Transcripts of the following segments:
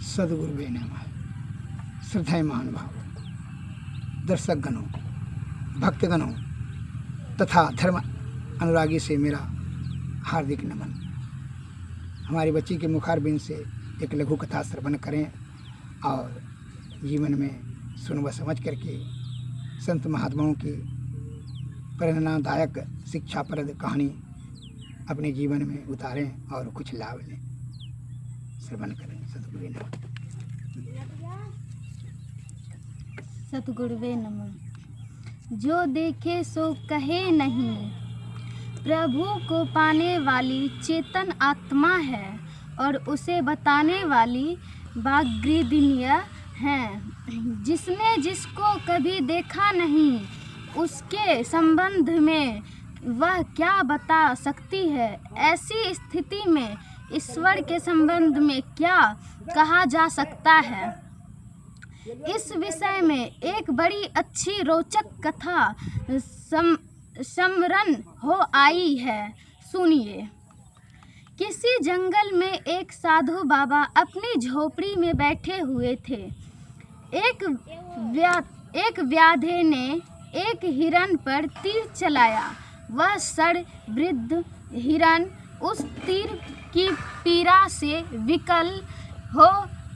सद्गुरुवे नमः। श्रद्धाएं महानुभाव, दर्शकगणों, भक्तगणों तथा धर्म अनुरागी से मेरा हार्दिक नमन। हमारी बच्ची के मुखारबिंद से एक लघु कथा श्रवण करें और जीवन में सुन व समझ करके संत महात्माओं की प्रेरणादायक शिक्षाप्रद कहानी अपने जीवन में उतारें और कुछ लाभ लें। श्रवण करें। सद्गुरुवे नमः। सद्गुरुवे नमः। जो देखे सो कहे नहीं, प्रभु को पाने वाली चेतन आत्मा है और उसे बताने वाली वाग्देवियाँ हैं। जिसने जिसको कभी देखा नहीं, उसके संबंध में वह क्या बता सकती है। ऐसी स्थिति में ईश्वर के संबंध में क्या कहा जा सकता है। इस विषय में एक बड़ी अच्छी रोचक कथा स्मरण हो आई है, सुनिए। किसी जंगल में एक साधु बाबा अपनी झोपड़ी में बैठे हुए थे। एक व्याधे ने एक हिरन पर तीर चलाया। वह सड़ वृद्ध हिरन उस तीर की पीड़ा से विकल हो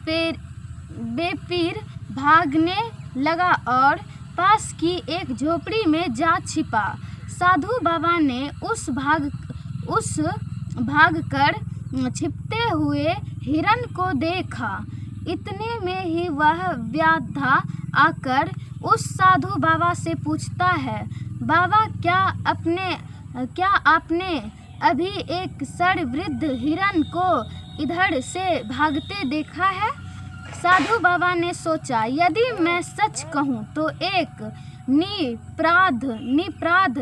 बेपीर भागने लगा और पास की एक झोपड़ी में जा छिपा। साधु बाबा ने उस भाग कर छिपते हुए हिरन को देखा। इतने में ही वह व्याधा आकर उस साधु बाबा से पूछता है, बाबा क्या आपने अभी एक सड़ वृद्ध हिरन को इधर से भागते देखा है। साधु बाबा ने सोचा, यदि मैं सच कहूँ तो एक निपराध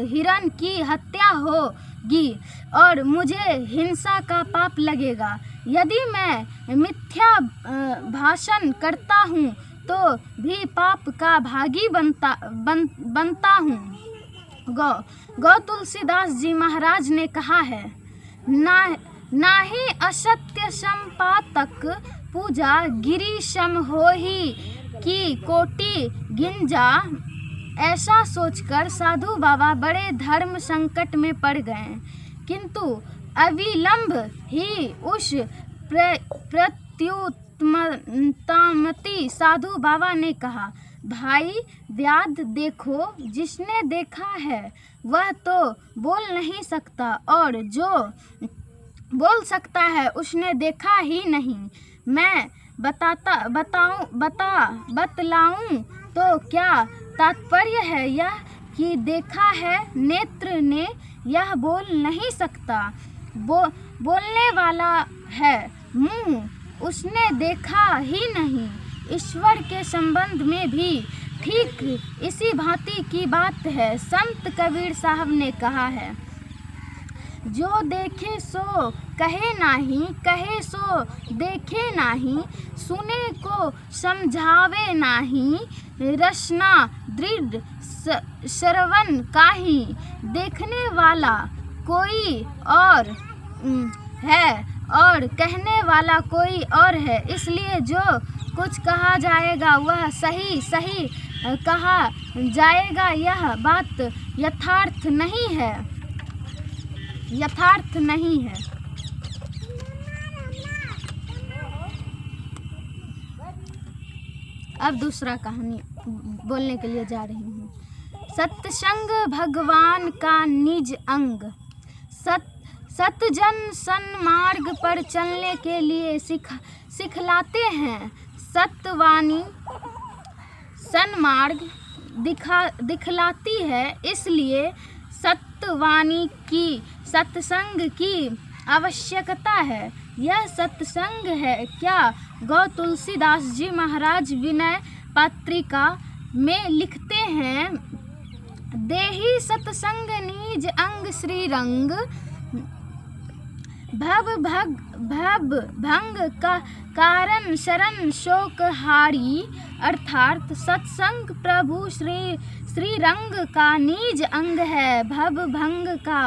हिरन की हत्या होगी और मुझे हिंसा का पाप लगेगा। यदि मैं मिथ्या भाषण करता हूँ तो भी पाप का भागी बनता हूँ। गौ तुलसीदास जी महाराज ने कहा है, नाही असत्य संपातक पूजा गिरी सम होही की कोटि गिंजा। ऐसा सोचकर साधु बाबा बड़े धर्म संकट में पड़ गए, किंतु अविलंब ही उस प्रत्युत्तमति साधु बाबा ने कहा, भाई व्याध देखो, जिसने देखा है वह तो बोल नहीं सकता और जो बोल सकता है उसने देखा ही नहीं। मैं बतलाऊं तो क्या तात्पर्य है यह कि देखा है नेत्र ने, यह बोल नहीं सकता। बोलने वाला है मुंह, उसने देखा ही नहीं। ईश्वर के संबंध में भी ठीक इसी भांति की बात है। संत कबीर साहब ने कहा है, जो देखे सो कहे नाही, कहे सो देखे नाही, सुने को समझावे नाही, रसना दृढ़ श्रवण काहि। देखने वाला कोई और है और कहने वाला कोई और है, इसलिए जो कुछ कहा जाएगा वह सही कहा जाएगा। यह बात यथार्थ नहीं है। अब दूसरा कहानी बोलने के लिए जा रही हूँ। सत्संग भगवान का निज अंग। सतजन सन्मार्ग पर चलने के लिए सिखलाते हैं। सत्यवाणी सन्मार्ग दिखलाती है, इसलिए सत्यवाणी की सत्संग की आवश्यकता है। यह सत्संग है क्या? गौ तुलसीदास जी महाराज विनय पत्रिका में लिखते हैं, देही सत्संग निज अंग श्री रंग, भंग का कारण शरण शोक हारी। अर्थात सत्संग प्रभु श्री रंग का निज अंग है, भंग का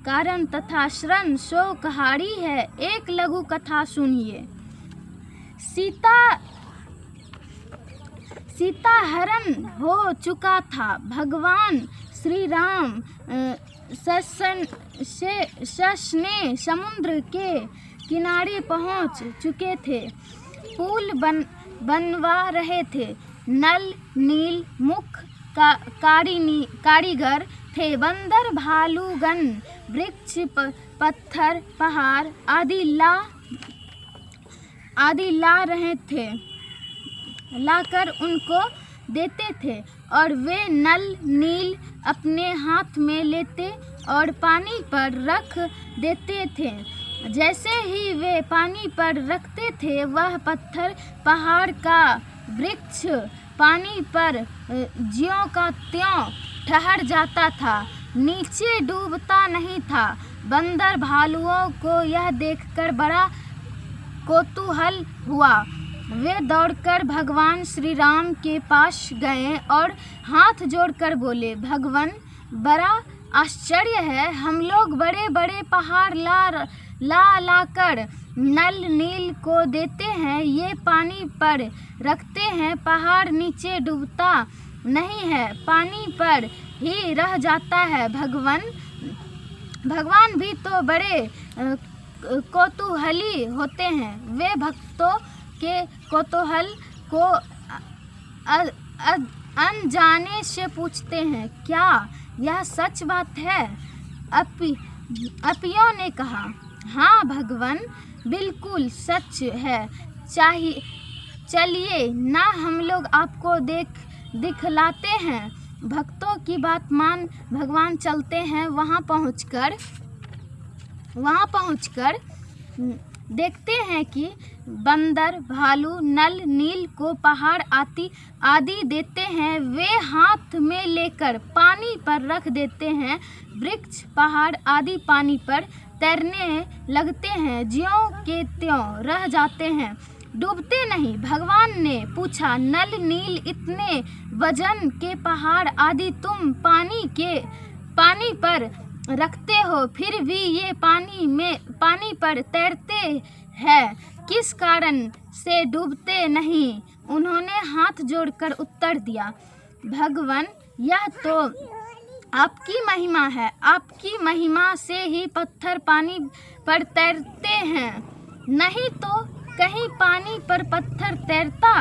कारण तथा शरण शोक हारी है। एक लघु कथा सुनिए। सीता हरण हो चुका था। भगवान श्री राम ससने समुद्र के किनारे पहुंच चुके थे। पुल बनवा रहे थे। नल नील मुख कारीगर थे। बंदर भालूगण वृक्ष पत्थर पहाड़ आदि ला रहे थे, लाकर उनको देते थे और वे नल नील अपने हाथ में लेते और पानी पर रख देते थे। जैसे ही वे पानी पर रखते थे वह पत्थर पहाड़ का वृक्ष पानी पर ज्यों का त्यों ठहर जाता था, नीचे डूबता नहीं था। बंदर भालुओं को यह देखकर बड़ा कौतूहल हुआ। वे दौड़कर भगवान श्री राम के पास गए और हाथ जोड़कर बोले, भगवान बड़ा आश्चर्य है, हम लोग बड़े बड़े पहाड़ लाकर नल नील को देते हैं, ये पानी पर रखते हैं, पहाड़ नीचे डूबता नहीं है, पानी पर ही रह जाता है। भगवान भी तो बड़े कौतूहली होते हैं। वे भक्तों के कौतूहल को अनजाने से पूछते हैं, क्या यह सच बात है? अपियों ने कहा, हाँ भगवान, बिल्कुल सच है। चलिए ना हम लोग आपको दिखलाते हैं। भक्तों की बात मान भगवान चलते हैं। वहाँ पहुंचकर देखते हैं कि बंदर भालू नल नील को पहाड़ आदि देते हैं। वे हाथ में लेकर पानी पर रख देते हैं। वृक्ष पहाड़ आदि पानी पर तैरने लगते हैं, ज्यों के त्यों रह जाते हैं, डूबते नहीं। भगवान ने पूछा, नल नील इतने वजन के पहाड़ आदि तुम पानी पर रखते हो, फिर भी ये पानी पर तैरते हैं, किस कारण से डूबते नहीं? उन्होंने हाथ जोड़कर उत्तर दिया, भगवान यह तो आपकी महिमा है, आपकी महिमा से ही पत्थर पानी पर तैरते हैं, नहीं तो कहीं पानी पर पत्थर तैरता?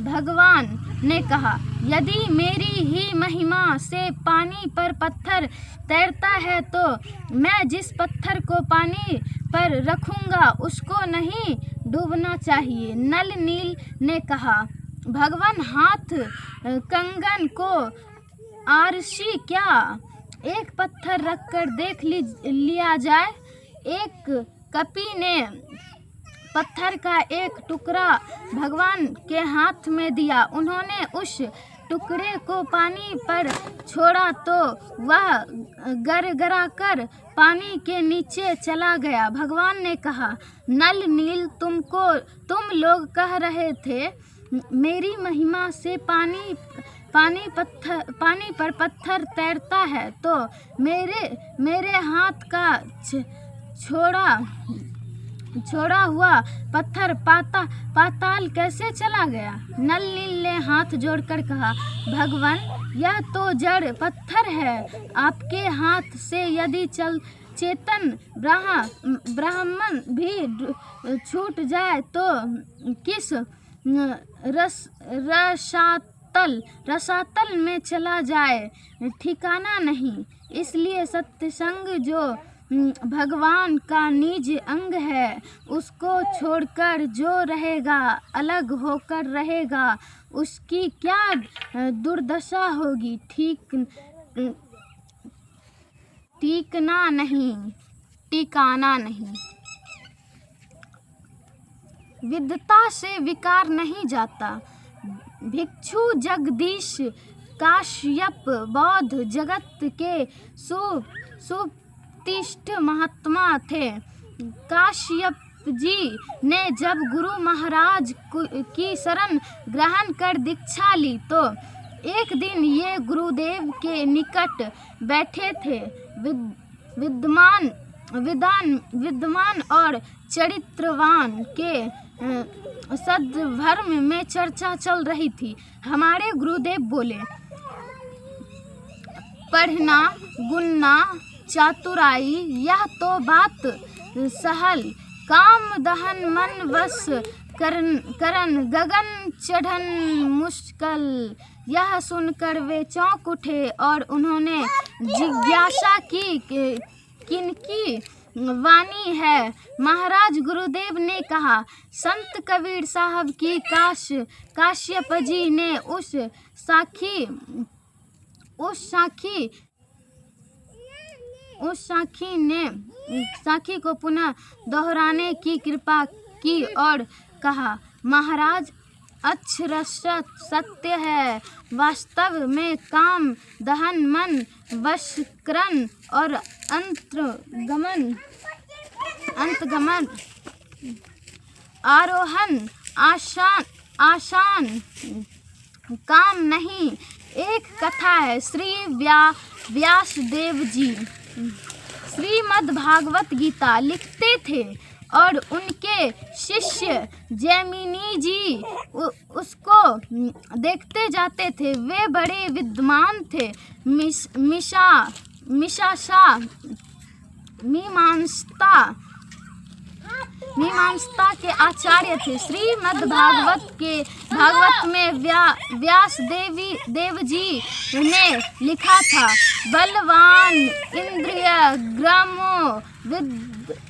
भगवान ने कहा, यदि मेरी ही महिमा से पानी पर पत्थर तैरता है तो मैं जिस पत्थर को पानी पर रखूंगा उसको नहीं डूबना चाहिए। नल नील ने कहा, भगवान हाथ कंगन को आरसी क्या, एक पत्थर रखकर देख लिया जाए। एक कपी ने पत्थर का एक टुकड़ा भगवान के हाथ में दिया। उन्होंने उस टुकड़े को पानी पर छोड़ा तो वह गड़गड़ाकर पानी के नीचे चला गया। भगवान ने कहा, नल नील तुम लोग कह रहे थे मेरी महिमा से पानी पर पत्थर तैरता है, तो मेरे हाथ का छोड़ा हुआ पत्थर पाताल कैसे चला गया? नल नील ने हाथ जोड़कर कहा, भगवान यह तो जड़ पत्थर है, आपके हाथ से यदि चेतन ब्राह्मण भी छूट जाए तो किस रसातल में चला जाए, ठिकाना नहीं। इसलिए सत्संग जो भगवान का निज अंग है, उसको छोड़कर जो रहेगा, अलग होकर रहेगा, उसकी क्या दुर्दशा होगी, टिकाना नहीं। विद्वता से विकार नहीं जाता। भिक्षु जगदीश काश्यप बौद्ध जगत के सुप्रतिष्ठित महात्मा थे। काश्यप जी ने जब गुरु महाराज की शरण ग्रहण कर दीक्षा ली तो एक दिन ये गुरुदेव के निकट बैठे थे। विद्वान और चरित्रवान के सदभर्म में चर्चा चल रही थी। हमारे गुरुदेव बोले, पढ़ना, गुनना, चातुराई यह तो बात सहल, काम दहन मन वश करन गगन चढ़न मुश्किल। यह सुनकर वे चौंक उठे और उन्होंने जिज्ञासा की किनकी वाणी है। महाराज गुरुदेव ने कहा, संत कबीर साहब की। काश्यप जी ने उस साखी को पुनः दोहराने की कृपा की और कहा, महाराज अक्षरशः सत्य है। वास्तव में काम दहन मन वशीकरण और अंतगमन आरोहण आसान काम नहीं। एक कथा है, श्री व्यासदेव जी श्रीमद् भागवत गीता लिखते थे और उनके शिष्य जैमिनी जी उसको देखते जाते थे। वे बड़े विद्वान थे, मीमांसा के आचार्य थे। श्रीमद् भागवत में व्यास देव जी ने लिखा था, बलवान इंद्रिय ग्रामो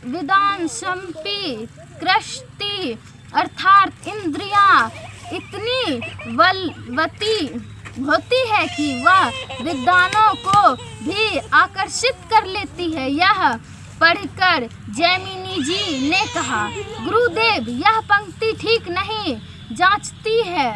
विदान संपी कृष्टि, अर्थात इंद्रिया इतनी बलवती होती है कि वह विद्वानों को भी आकर्षित कर लेती है। यह पढ़कर जैमिनी जी ने कहा, गुरुदेव यह पंक्ति ठीक नहीं जांचती है,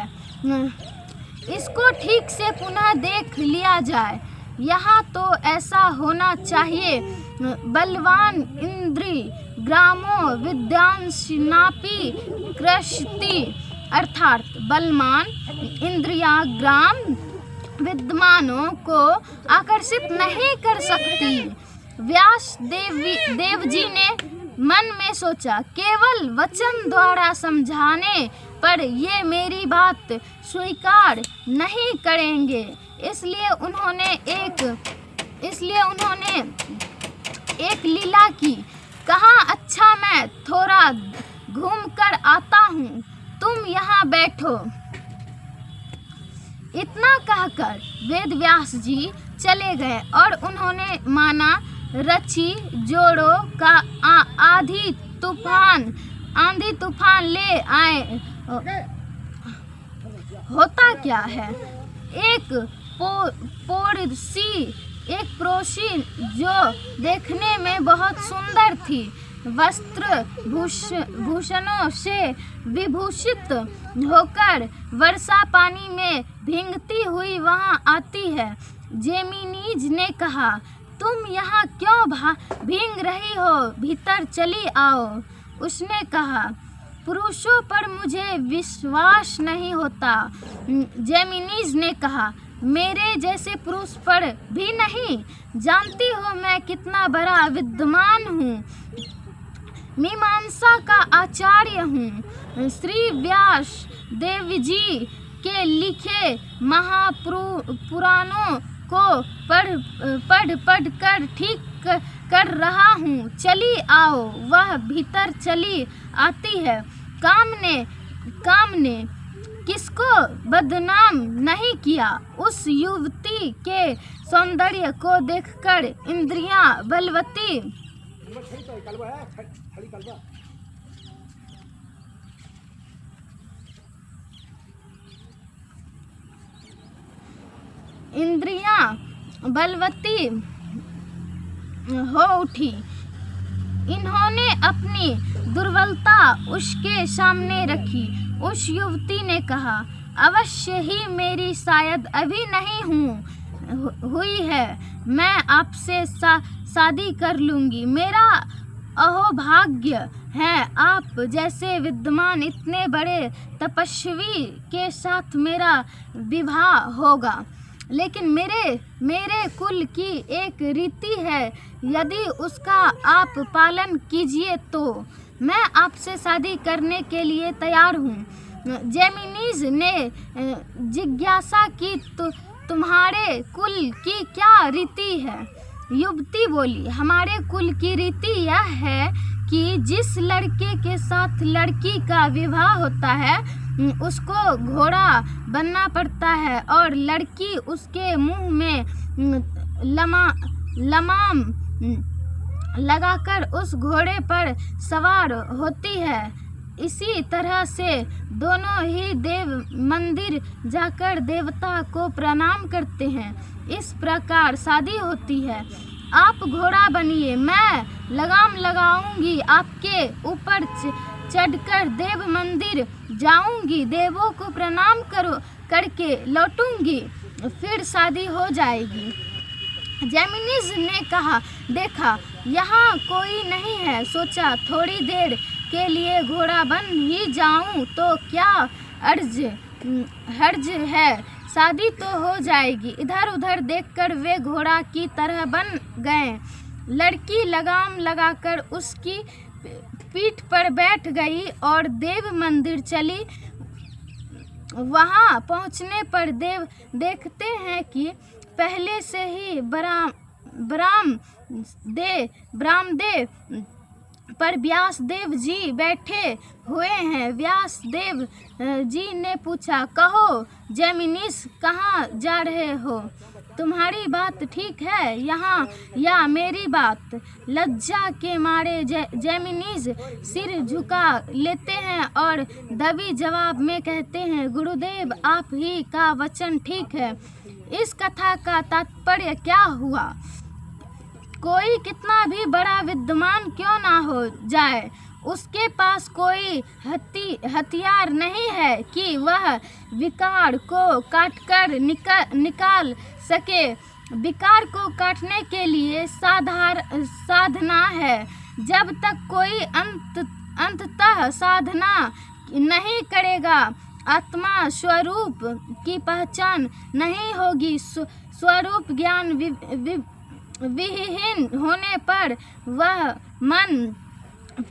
इसको ठीक से पुनः देख लिया जाए। यहाँ तो ऐसा होना चाहिए, बलवान इंद्री ग्रामो विद्यांशनापि कृष्टि, अर्थात बलवान इंद्रिया ग्राम विद्वानों को आकर्षित नहीं कर सकती। व्यास देव जी ने मन में सोचा, केवल वचन द्वारा समझाने पर ये मेरी बात स्वीकार नहीं करेंगे। इसलिए उन्होंने एक लीला की। कहा, अच्छा मैं थोड़ा घूम कर आता हूँ, तुम यहाँ बैठो। इतना कहकर वेद व्यास जी चले गए और उन्होंने माना रची जोड़ों का आंधी तूफान ले आए। होता क्या है, एक पड़ोसी जो देखने में बहुत सुंदर थी, वस्त्र भूषणों से विभूषित होकर वर्षा पानी में भीगती हुई वहां आती है। जेमिनीज ने कहा, तुम यहाँ क्यों भीग रही हो, भीतर चली आओ। उसने कहा, पुरुषों पर मुझे विश्वास नहीं होता। जेमिनीज ने कहा, मेरे जैसे पुरुष पर भी नहीं। जानती हो मैं कितना बड़ा विद्वान हूँ, मीमांसा का आचार्य हूँ। श्री व्यास देव जी के लिखे महापुराणों को पढ़ कर ठीक कर रहा हूँ, चली आओ। वह भीतर चली आती है। काम ने किसको बदनाम नहीं किया। उस युवती के सौंदर्य को देखकर इंद्रियां बलवती हो उठी। इन्होंने अपनी दुर्बलता उसके सामने रखी। उस युवती ने कहा, अवश्य ही मेरी शायद अभी नहीं हुई है, मैं आपसे शादी कर लूँगी। मेरा अहोभाग्य है, आप जैसे विद्वान इतने बड़े तपस्वी के साथ मेरा विवाह होगा। लेकिन मेरे कुल की एक रीति है, यदि उसका आप पालन कीजिए तो मैं आपसे शादी करने के लिए तैयार हूँ। जेमिनीज ने जिज्ञासा की, तुम्हारे कुल की क्या रीति है? युवती बोली, हमारे कुल की रीति यह है कि जिस लड़के के साथ लड़की का विवाह होता है उसको घोड़ा बनना पड़ता है और लड़की उसके मुंह में लमाम लगाकर उस घोड़े पर सवार होती है। इसी तरह से दोनों ही देव मंदिर जाकर देवता को प्रणाम करते हैं। इस प्रकार शादी होती है। आप घोड़ा बनिए, मैं लगाम लगाऊंगी, आपके ऊपर चढ़कर देव मंदिर जाऊंगी, देवों को प्रणाम करके लौटूंगी, फिर शादी हो जाएगी। जेमिनीज ने कहा, देखा यहाँ कोई नहीं है, सोचा थोड़ी देर के लिए घोड़ा बन ही जाऊं तो क्या हर्ज है, शादी तो हो जाएगी। इधर उधर देखकर वे घोड़ा की तरह बन गए। लड़की लगाम लगाकर उसकी पीठ पर बैठ गई और देव मंदिर चली। वहां पहुंचने पर देव देखते हैं कि पहले से ही ब्राह्मदेव पर व्यास देव जी बैठे हुए हैं। व्यास देव जी ने पूछा, कहो जेमिनीज, कहाँ जा रहे हो? तुम्हारी बात ठीक है यहाँ या मेरी बात? लज्जा के मारे जेमिनीज सिर झुका लेते हैं और दबी जवाब में कहते हैं, गुरुदेव आप ही का वचन ठीक है। इस कथा का तात्पर्य क्या हुआ? कोई कितना भी बड़ा विद्वान क्यों ना हो जाए, उसके पास कोई हथियार नहीं है कि वह विकार को काटकर निकाल सके। विकार को काटने के लिए साधना है। जब तक कोई अंततः साधना नहीं करेगा, आत्मा स्वरूप की पहचान नहीं होगी। स्वरूप ज्ञान विहीन होने पर वह मन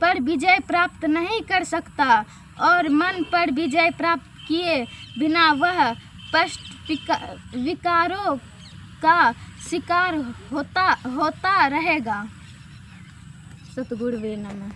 पर विजय प्राप्त नहीं कर सकता और मन पर विजय प्राप्त किए बिना वह विकारों का शिकार होता रहेगा। सतगुरु वे नमः।